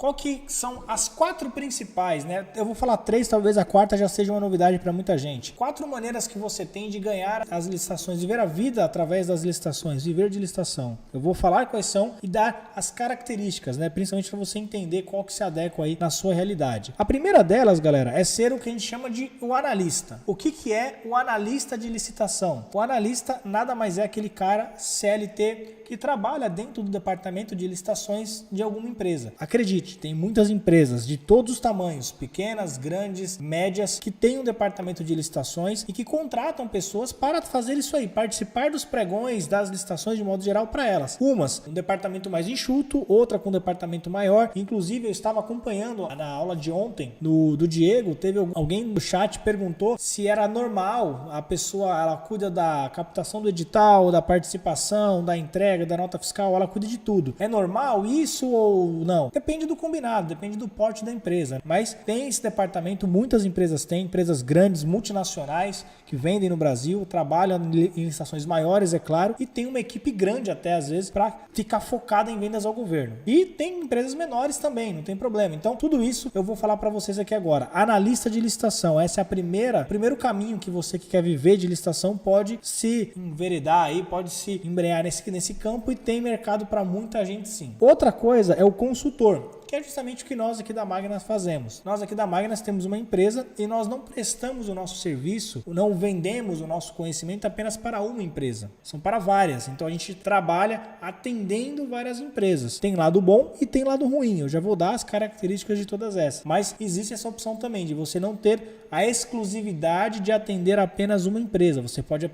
qual que são as 4 principais, né? Eu vou falar 3, talvez a 4ª já seja uma novidade para muita gente. 4 maneiras que você tem de ganhar as licitações, viver a vida através das licitações, viver de licitação. Eu vou falar quais são e dar as características, né? Principalmente para você entender qual que se adequa aí na sua realidade. A primeira delas, galera, é ser o que a gente chama de o analista. O que é o analista de licitação? O analista nada mais é aquele cara CLT que trabalha dentro do departamento de licitações de alguma empresa. Acredite, tem muitas empresas de todos os tamanhos, pequenas, grandes, médias, que têm um departamento de licitações e que contratam pessoas para fazer isso aí, participar dos pregões, das licitações de modo geral para elas. Umas um departamento mais enxuto, outra com um departamento maior. Inclusive eu estava acompanhando na aula de ontem do Diego, teve alguém no chat perguntou se era normal a pessoa, ela cuida da captação do edital, da participação, da entrega, da nota fiscal, ela cuida de tudo. É normal isso ou não? Depende do combinado, depende do porte da empresa. Mas tem esse departamento, muitas empresas têm, empresas grandes, multinacionais, que vendem no Brasil, trabalham em licitações maiores, é claro, e tem uma equipe grande até às vezes para ficar focada em vendas ao governo. E tem empresas menores também, não tem problema. Então tudo isso eu vou falar para vocês aqui agora. Analista de licitação, essa é o primeiro caminho que você que quer viver de licitação pode se enveredar aí, pode se embrenhar nesse campo e tem mercado para muita gente sim. Outra coisa é o consultor, que é justamente o que nós aqui da Magnas fazemos. Nós aqui da Magnas temos uma empresa e nós não prestamos o nosso serviço, não vendemos o nosso conhecimento apenas para uma empresa, são para várias. Então a gente trabalha atendendo várias empresas. Tem lado bom e tem lado ruim. Eu já vou dar as características de todas essas. Mas existe essa opção também de você não ter a exclusividade de atender apenas uma empresa. Você pode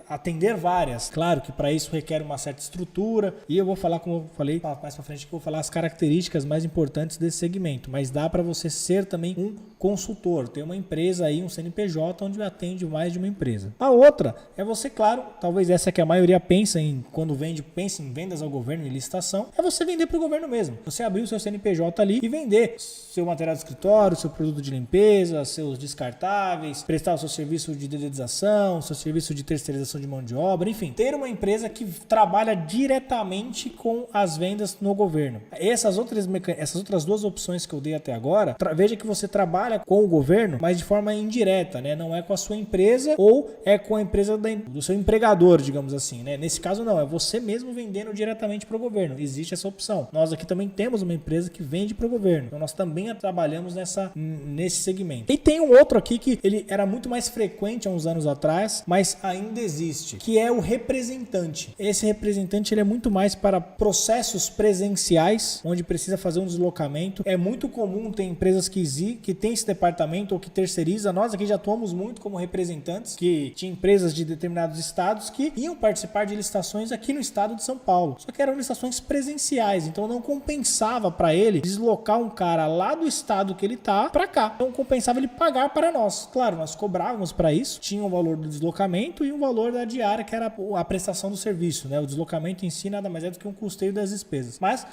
atender várias. Claro que para isso requer uma certa estrutura e eu vou falar, como eu falei mais para frente, que eu vou falar as características mais importantes desse segmento, mas dá para você ser também um consultor, ter uma empresa aí, um CNPJ onde atende mais de uma empresa. A outra é você, claro, talvez essa que a maioria pensa em quando pensa em vendas ao governo e licitação, é você vender para o governo mesmo. Você abrir o seu CNPJ ali e vender seu material de escritório, seu produto de limpeza, seus descartáveis, prestar o seu serviço de dedetização, seu serviço de terceirização de mão de obra, enfim, ter uma empresa que trabalha diretamente com as vendas no governo. Essas outras 2 opções que eu dei até agora, veja que você trabalha com o governo, mas de forma indireta, né? Não é com a sua empresa ou é com a empresa do seu empregador, digamos assim, né? Nesse caso não, é você mesmo vendendo diretamente para o governo. Existe essa opção. Nós aqui também temos uma empresa que vende para o governo. Então nós também trabalhamos nesse segmento. E tem um outro aqui que ele era muito mais frequente há uns anos atrás, mas ainda existe, que é o representante. Esse representante ele é muito mais para processos presenciais, onde precisa fazer um deslocamento. É muito comum ter empresas que tem esse departamento ou que terceiriza. Nós aqui já atuamos muito como representantes, que tinha empresas de determinados estados que iam participar de licitações aqui no estado de São Paulo. Só que eram licitações presenciais, então não compensava para ele deslocar um cara lá do estado que ele tá para cá. Então compensava ele pagar para nós. Claro, nós cobrávamos para isso, tinha o valor do deslocamento e o valor da diária, que era a prestação do serviço, né? O deslocamento em si nada mais é do que um custeio das despesas. Mas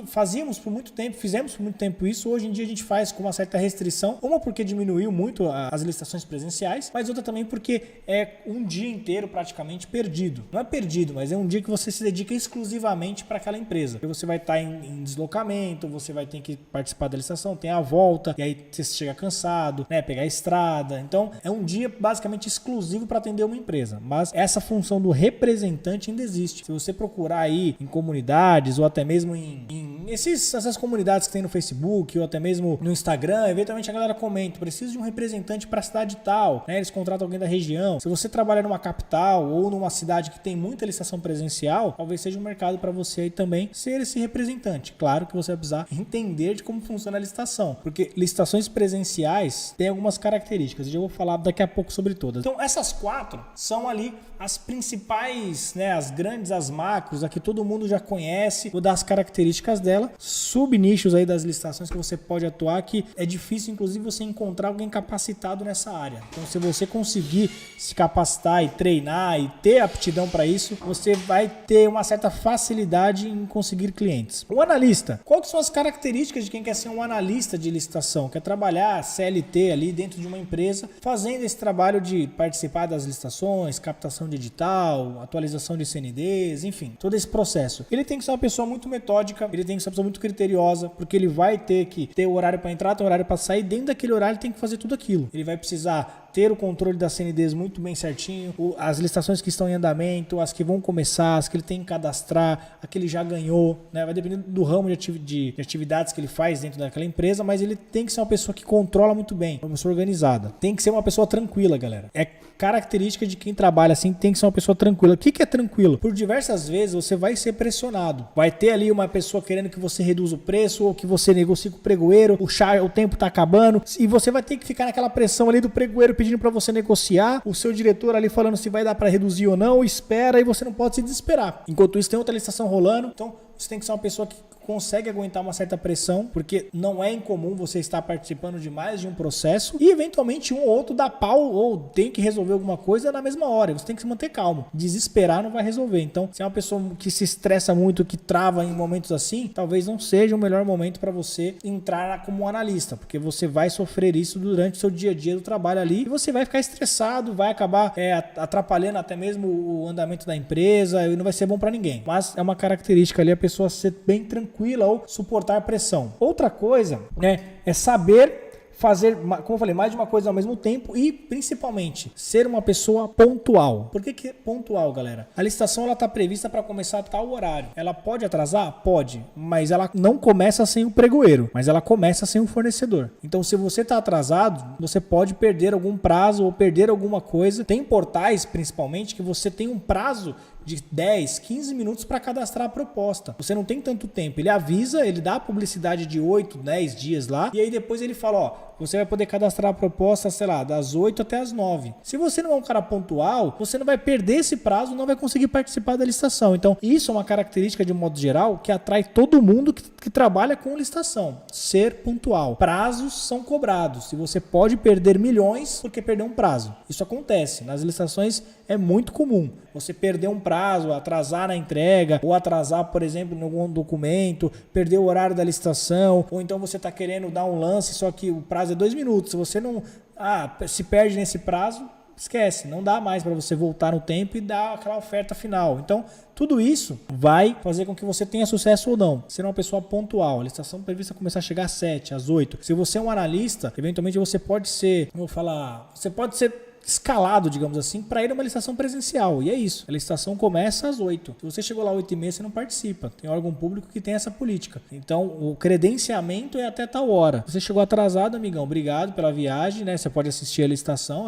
fizemos por muito tempo isso. Hoje em dia a gente faz com uma certa restrição, uma porque diminuiu muito as licitações presenciais, mas outra também porque é um dia inteiro praticamente perdido. Não é perdido, mas é um dia que você se dedica exclusivamente para aquela empresa. Porque você vai estar em deslocamento, você vai ter que participar da licitação, tem a volta, e aí você chega cansado, né, pegar a estrada. Então é um dia basicamente exclusivo para atender uma empresa. Mas essa função do representante ainda existe. Se você procurar aí em comunidades ou até mesmo essas comunidades que tem no Facebook ou até mesmo no Instagram, eventualmente a galera comenta: preciso de um representante para a cidade tal, né? Eles contratam alguém da região. Se você trabalha numa capital ou numa cidade que tem muita licitação presencial, talvez seja um mercado para você aí também ser esse representante. Claro que você vai precisar entender de como funciona a licitação, porque licitações presenciais têm algumas características e eu vou falar daqui a pouco sobre todas. Então essas 4 são ali as principais, né, as grandes, as macros, a que todo mundo já conhece, ou das características dela, subnichos aí das licitações que você pode atuar, que é difícil inclusive você encontrar alguém capacitado nessa área. Então se você conseguir se capacitar e treinar e ter aptidão para isso, você vai ter uma certa facilidade em conseguir clientes. O analista, quais são as características de quem quer ser um analista de licitação? Quer trabalhar CLT ali dentro de uma empresa, fazendo esse trabalho de participar das licitações, captação de edital, atualização de CNDs, enfim, todo esse processo. Ele tem que ser uma pessoa muito metódica, ele tem que ser ser uma pessoa muito criteriosa, porque ele vai ter que ter o horário para entrar, ter o horário para sair, dentro daquele horário ele tem que fazer tudo aquilo. Ele vai precisar ter o controle das CNDs muito bem certinho, as licitações que estão em andamento, as que vão começar, as que ele tem que cadastrar, a que ele já ganhou, né? Vai depender do ramo de atividades que ele faz dentro daquela empresa, mas ele tem que ser uma pessoa que controla muito bem, uma pessoa organizada. Tem que ser uma pessoa tranquila, galera. É característica de quem trabalha assim, tem que ser uma pessoa tranquila. O que é tranquilo? Por diversas vezes você vai ser pressionado. Vai ter ali uma pessoa querendo que você reduza o preço ou que você negocie com o pregoeiro, o tempo tá acabando e você vai ter que ficar naquela pressão ali do pregoeiro pedindo para você negociar, o seu diretor ali falando se vai dar para reduzir ou não, espera, e você não pode se desesperar. Enquanto isso tem outra licitação rolando, então você tem que ser uma pessoa que consegue aguentar uma certa pressão, porque não é incomum você estar participando de mais de um processo e eventualmente um ou outro dá pau ou tem que resolver alguma coisa na mesma hora. Você tem que se manter calmo. Desesperar não vai resolver. Então, se é uma pessoa que se estressa muito, que trava em momentos assim, talvez não seja o melhor momento para você entrar como um analista, porque você vai sofrer isso durante o seu dia a dia do trabalho ali e você vai ficar estressado, vai acabar atrapalhando até mesmo o andamento da empresa e não vai ser bom para ninguém. Mas é uma característica ali a pessoa ser bem tranquila ou suportar pressão. Outra coisa, né, é saber fazer, como eu falei, mais de uma coisa ao mesmo tempo e, principalmente, ser uma pessoa pontual. Por que pontual, galera? A licitação ela está prevista para começar a tal horário. Ela pode atrasar? Pode, mas ela não começa sem o pregoeiro, mas ela começa sem o fornecedor. Então, se você está atrasado, você pode perder algum prazo ou perder alguma coisa. Tem portais, principalmente, que você tem um prazo de 10, 15 minutos para cadastrar a proposta. Você não tem tanto tempo. Ele avisa, ele dá a publicidade de 8, 10 dias lá, e aí depois ele fala, ó, você vai poder cadastrar a proposta, sei lá, das 8 até as 9. Se você não é um cara pontual, você não vai perder esse prazo, não vai conseguir participar da licitação. Então, isso é uma característica, de um modo geral, que atrai todo mundo que trabalha com licitação. Ser pontual. Prazos são cobrados. E você pode perder milhões porque perdeu um prazo. Isso acontece. Nas licitações é muito comum. Você perder um prazo, atrasar na entrega, ou atrasar, por exemplo, em algum documento, perder o horário da licitação, ou então você está querendo dar um lance, só que o prazo é 2 minutos. Se você não se perde nesse prazo, esquece, não dá mais para você voltar no tempo e dar aquela oferta final. Então, tudo isso vai fazer com que você tenha sucesso ou não. Ser uma pessoa pontual. A licitação prevista começar a chegar às 7, às 8. Se você é um analista, eventualmente você pode ser, você pode ser escalado, digamos assim, para ir a uma licitação presencial. E é isso. A licitação começa às 8. Se você chegou lá às 8h30, você não participa. Tem órgão público que tem essa política. Então, o credenciamento é até tal hora. Você chegou atrasado, amigão, obrigado pela viagem, né? Você pode assistir a licitação,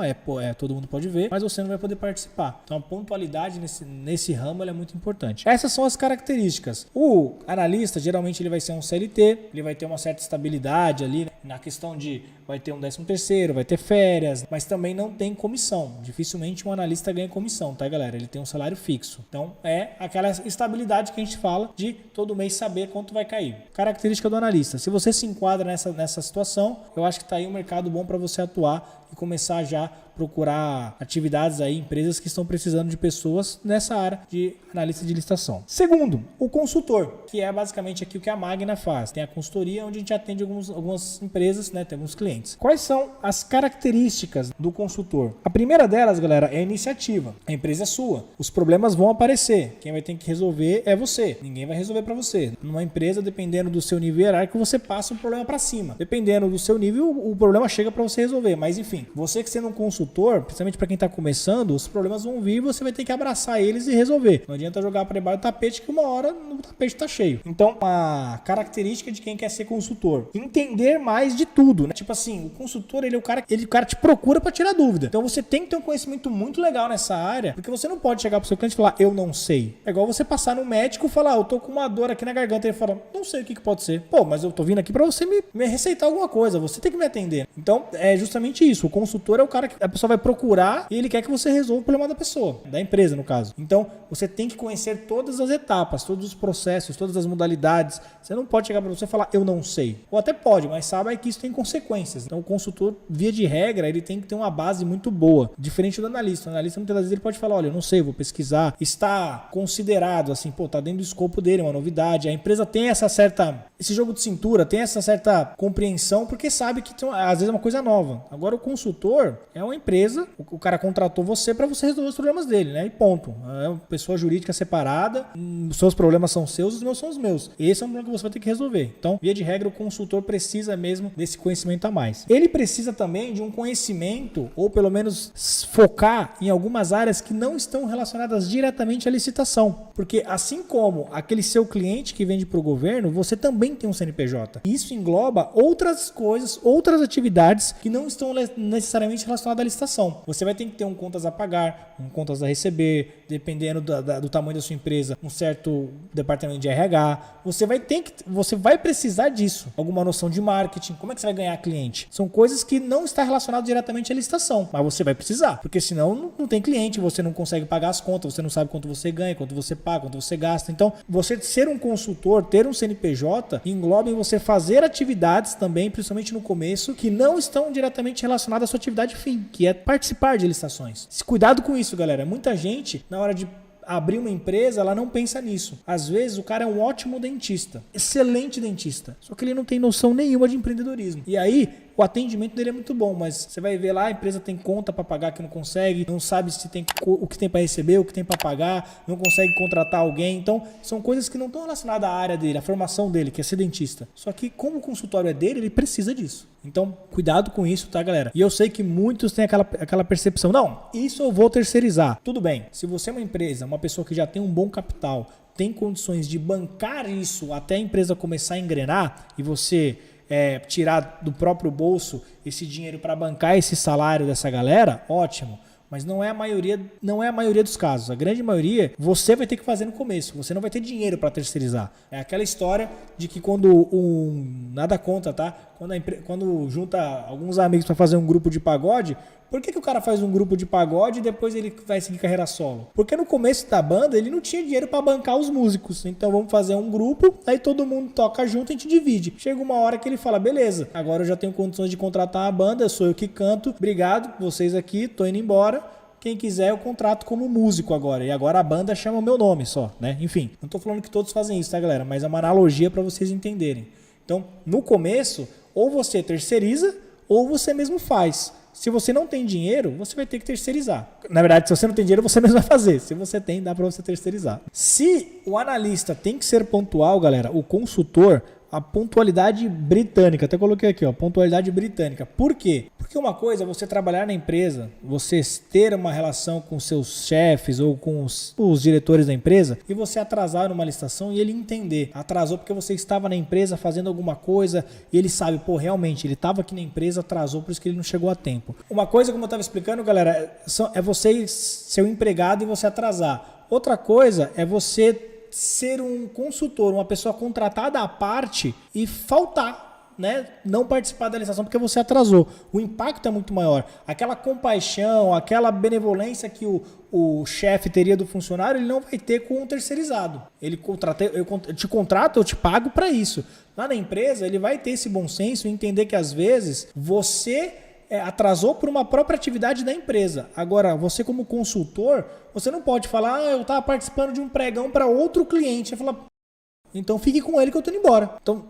todo mundo pode ver, mas você não vai poder participar. Então, a pontualidade nesse ramo ela é muito importante. Essas são as características. O analista, geralmente, ele vai ser um CLT, ele vai ter uma certa estabilidade ali, né? Na questão de vai ter um 13º, vai ter férias, mas também não tem comissão. Dificilmente um analista ganha comissão, tá, galera? Ele tem um salário fixo. Então, é aquela estabilidade que a gente fala de todo mês saber quanto vai cair. Característica do analista. Se você se enquadra nessa situação, eu acho que tá aí um mercado bom para você atuar e começar já a procurar atividades aí, empresas que estão precisando de pessoas nessa área de analista de licitação. Segundo, o consultor, que é basicamente aqui o que a Magna faz. Tem a consultoria onde a gente atende algumas empresas, né? Tem alguns clientes. Quais são as características do consultor? A primeira delas, galera, é a iniciativa. A empresa é sua. Os problemas vão aparecer. Quem vai ter que resolver é você. Ninguém vai resolver para você. Numa empresa, dependendo do seu nível hierárquico, você passa o problema para cima. Dependendo do seu nível, o problema chega para você resolver. Mas enfim, você que sendo um consultor, principalmente para quem está começando, os problemas vão vir e você vai ter que abraçar eles e resolver. Não adianta jogar para debaixo do tapete que uma hora o tapete está cheio. Então, a característica de quem quer ser consultor, entender mais de tudo, né? Tipo assim, o consultor, o cara te procura para tirar dúvida. Então, você tem que ter um conhecimento muito legal nessa área, porque você não pode chegar pro seu cliente e falar, eu não sei. É igual você passar no médico e falar, eu tô com uma dor aqui na garganta. Ele fala, não sei o que pode ser. Pô, mas eu tô vindo aqui para você me receitar alguma coisa. Você tem que me atender. Então, é justamente isso. O consultor é o cara que a pessoa vai procurar e ele quer que você resolva o problema da pessoa, da empresa, no caso. Então, você tem que conhecer todas as etapas, todos os processos, todas as modalidades. Você não pode chegar para você e falar, eu não sei. Ou até pode, mas sabe que isso tem consequências. Então, o consultor, via de regra, ele tem que ter uma base muito boa, diferente do analista. O analista, muitas vezes, ele pode falar, olha, eu não sei, eu vou pesquisar. Está considerado, assim, tá dentro do escopo dele, é uma novidade. A empresa tem esse jogo de cintura, tem essa certa compreensão, porque sabe que às vezes é uma coisa nova. Agora, o consultor é uma empresa, o cara contratou você para você resolver os problemas dele, né? E ponto. É uma pessoa jurídica separada, os seus problemas são seus, os meus são os meus. Esse é um problema que você vai ter que resolver. Então, via de regra, o consultor precisa mesmo desse conhecimento a mais. Ele precisa também de um conhecimento, ou pelo menos focar em algumas áreas que não estão relacionadas diretamente à licitação. Porque assim como aquele seu cliente que vende para o governo, você também tem um CNPJ. Isso engloba outras coisas, outras atividades que não estão necessariamente relacionadas à licitação. Você vai ter que ter um contas a pagar, um contas a receber, dependendo do tamanho da sua empresa, um certo departamento de RH. Você vai precisar disso. Alguma noção de marketing, como é que você vai ganhar cliente? São coisas que não estão relacionadas diretamente à licitação, mas você vai precisar, porque senão não tem cliente, você não consegue pagar as contas, você não sabe quanto você ganha, quanto você paga, quanto você gasta. Então, você ser um consultor, ter um CNPJ, engloba em você fazer atividades também, principalmente no começo, que não estão diretamente relacionadas à sua atividade fim, que é participar de licitações. Cuidado com isso, galera. Muita gente, na hora de abrir uma empresa, ela não pensa nisso. Às vezes o cara é um ótimo dentista, excelente dentista, só que ele não tem noção nenhuma de empreendedorismo. E aí o atendimento dele é muito bom, mas você vai ver lá, a empresa tem conta para pagar que não consegue, não sabe se tem o que tem para receber, o que tem para pagar, não consegue contratar alguém. Então, são coisas que não estão relacionadas à área dele, à formação dele, que é ser dentista. Só que como o consultório é dele, ele precisa disso. Então, cuidado com isso, tá, galera? E eu sei que muitos têm aquela percepção, não, isso eu vou terceirizar. Tudo bem, se você é uma empresa, uma pessoa que já tem um bom capital, tem condições de bancar isso até a empresa começar a engrenar e você tirar do próprio bolso esse dinheiro para bancar esse salário dessa galera, ótimo. Mas não é a maioria dos casos. A grande maioria você vai ter que fazer no começo. Você não vai ter dinheiro para terceirizar. É aquela história de que quando nada conta, tá? Quando junta alguns amigos para fazer um grupo de pagode, por que o cara faz um grupo de pagode e depois ele vai seguir carreira solo? Porque no começo da banda ele não tinha dinheiro para bancar os músicos. Então vamos fazer um grupo, aí todo mundo toca junto e a gente divide. Chega uma hora que ele fala, beleza, agora eu já tenho condições de contratar a banda, sou eu que canto, obrigado, vocês aqui, tô indo embora. Quem quiser eu contrato como músico agora. E agora a banda chama o meu nome só, né? Enfim, não tô falando que todos fazem isso, tá, galera? Mas é uma analogia para vocês entenderem. Então, no começo, ou você terceiriza ou você mesmo faz. Se você não tem dinheiro, você vai ter que terceirizar. Na verdade, se você não tem dinheiro, você mesmo vai fazer. Se você tem, dá para você terceirizar. Se o analista tem que ser pontual, galera, o consultor, a pontualidade britânica, até coloquei aqui, ó, pontualidade britânica. Por quê? Porque uma coisa é você trabalhar na empresa, você ter uma relação com seus chefes ou com os diretores da empresa e você atrasar numa licitação e ele entender. Atrasou porque você estava na empresa fazendo alguma coisa e ele sabe, pô, realmente, ele estava aqui na empresa, atrasou, por isso que ele não chegou a tempo. Uma coisa, como eu estava explicando, galera, é você ser um empregado e você atrasar. Outra coisa é você ser um consultor, uma pessoa contratada à parte e faltar, né? Não participar da licitação porque você atrasou. O impacto é muito maior. Aquela compaixão, aquela benevolência que o chefe teria do funcionário, ele não vai ter com o terceirizado. Eu te contrato, eu te pago para isso. Lá na empresa, ele vai ter esse bom senso e entender que às vezes você atrasou por uma própria atividade da empresa. Agora, você como consultor, você não pode falar, eu estava participando de um pregão para outro cliente. Você fala, então fique com ele que eu estou indo embora. Então,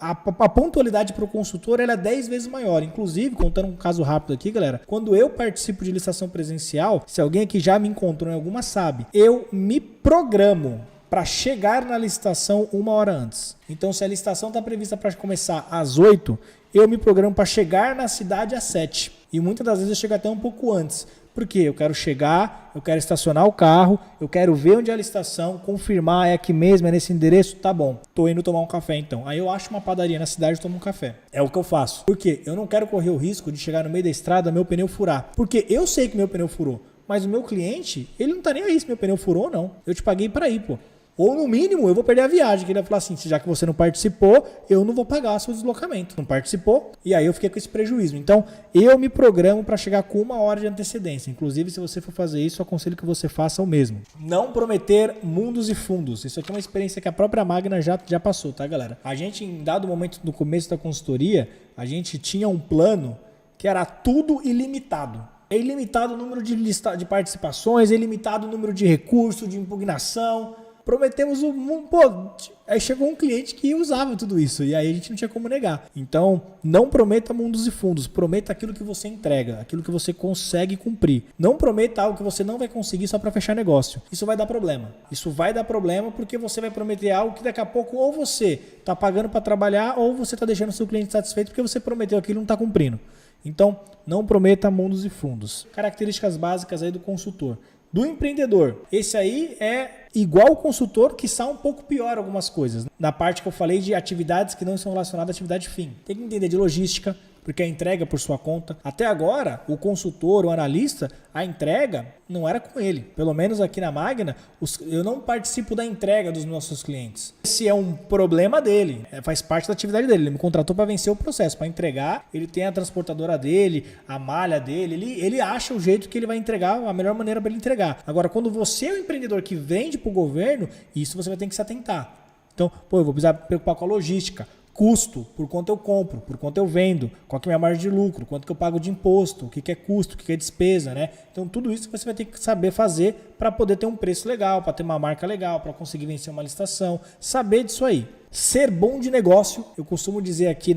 a pontualidade para o consultor ela é 10 vezes maior. Inclusive, contando um caso rápido aqui, galera, quando eu participo de licitação presencial, se alguém aqui já me encontrou em alguma sabe, eu me programo para chegar na licitação 1 hora antes. Então, se a licitação está prevista para começar às 8, eu me programo para chegar na cidade às 7. E muitas das vezes eu chego até um pouco antes. Por quê? Eu quero chegar, eu quero estacionar o carro, eu quero ver onde é a licitação, confirmar, é aqui mesmo, é nesse endereço, tá bom. Tô indo tomar um café então. Aí eu acho uma padaria na cidade e tomo um café. É o que eu faço. Por quê? Eu não quero correr o risco de chegar no meio da estrada, meu pneu furar. Porque eu sei que meu pneu furou. Mas o meu cliente, ele não tá nem aí se meu pneu furou ou não. Eu te paguei para ir, pô. Ou no mínimo, eu vou perder a viagem. Que ele vai falar assim, já que você não participou, eu não vou pagar seu deslocamento. Não participou, e aí eu fiquei com esse prejuízo. Então, eu me programo para chegar com 1 hora de antecedência. Inclusive, se você for fazer isso, eu aconselho que você faça o mesmo. Não prometer mundos e fundos. Isso aqui é uma experiência que a própria Magna já passou, tá, galera? A gente, em dado momento, no começo da consultoria, a gente tinha um plano que era tudo ilimitado. É ilimitado o número de participações, é ilimitado o número de recursos, de impugnação. prometemos o mundo. Pô, aí chegou um cliente que usava tudo isso e aí a gente não tinha como negar. Então, não prometa mundos e fundos. Prometa aquilo que você entrega, aquilo que você consegue cumprir. Não prometa algo que você não vai conseguir só para fechar negócio. Isso vai dar problema. Isso vai dar problema porque você vai prometer algo que daqui a pouco ou você está pagando para trabalhar ou você está deixando o seu cliente satisfeito porque você prometeu aquilo e não está cumprindo. Então, não prometa mundos e fundos. Características básicas aí do consultor. Do empreendedor, esse aí é igual ao consultor, que está um pouco pior algumas coisas. Na parte que eu falei de atividades que não são relacionadas à atividade fim. Tem que entender de logística, porque a entrega por sua conta. Até agora, o consultor, o analista, a entrega não era com ele. Pelo menos aqui na Magna, eu não participo da entrega dos nossos clientes. Esse é um problema dele, faz parte da atividade dele. Ele me contratou para vencer o processo, para entregar. Ele tem a transportadora dele, a malha dele, ele acha o jeito que ele vai entregar, a melhor maneira para ele entregar. Agora, quando você é o empreendedor que vende para o governo, isso você vai ter que se atentar. Então, eu vou precisar me preocupar com a logística. Custo, por quanto eu compro, por quanto eu vendo, qual que é a minha margem de lucro, quanto que eu pago de imposto, o que é custo, o que é despesa, né? Então tudo isso você vai ter que saber fazer para poder ter um preço legal, para ter uma marca legal, para conseguir vencer uma licitação, saber disso aí. Ser bom de negócio, eu costumo dizer aqui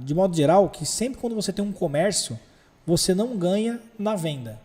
de modo geral que sempre quando você tem um comércio, você não ganha na venda.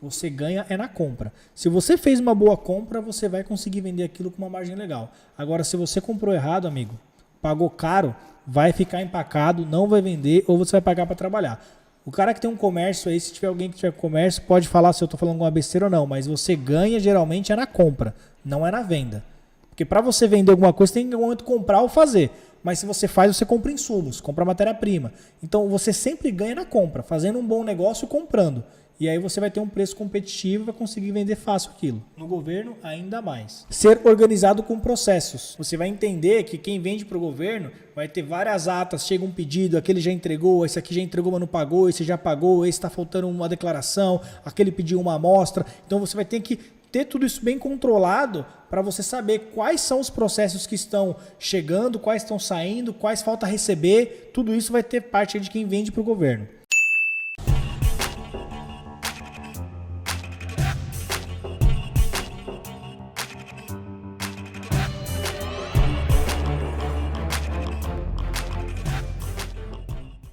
Você ganha é na compra. Se você fez uma boa compra, você vai conseguir vender aquilo com uma margem legal. Agora, se você comprou errado, amigo, pagou caro, vai ficar empacado, não vai vender ou você vai pagar para trabalhar. O cara que tem um comércio aí, se tiver alguém que tiver comércio, pode falar se eu estou falando alguma besteira ou não, mas você ganha geralmente é na compra, não é na venda. Porque para você vender alguma coisa, tem que em algum momento comprar ou fazer. Mas se você faz, você compra insumos, compra matéria-prima. Então você sempre ganha na compra, fazendo um bom negócio comprando. E aí você vai ter um preço competitivo e vai conseguir vender fácil aquilo. No governo, ainda mais. Ser organizado com processos. Você vai entender que quem vende para o governo vai ter várias atas, chega um pedido, aquele já entregou, esse aqui já entregou, mas não pagou, esse já pagou, esse está faltando uma declaração, aquele pediu uma amostra. Então você vai ter que ter tudo isso bem controlado para você saber quais são os processos que estão chegando, quais estão saindo, quais falta receber. Tudo isso vai ter parte de quem vende para o governo.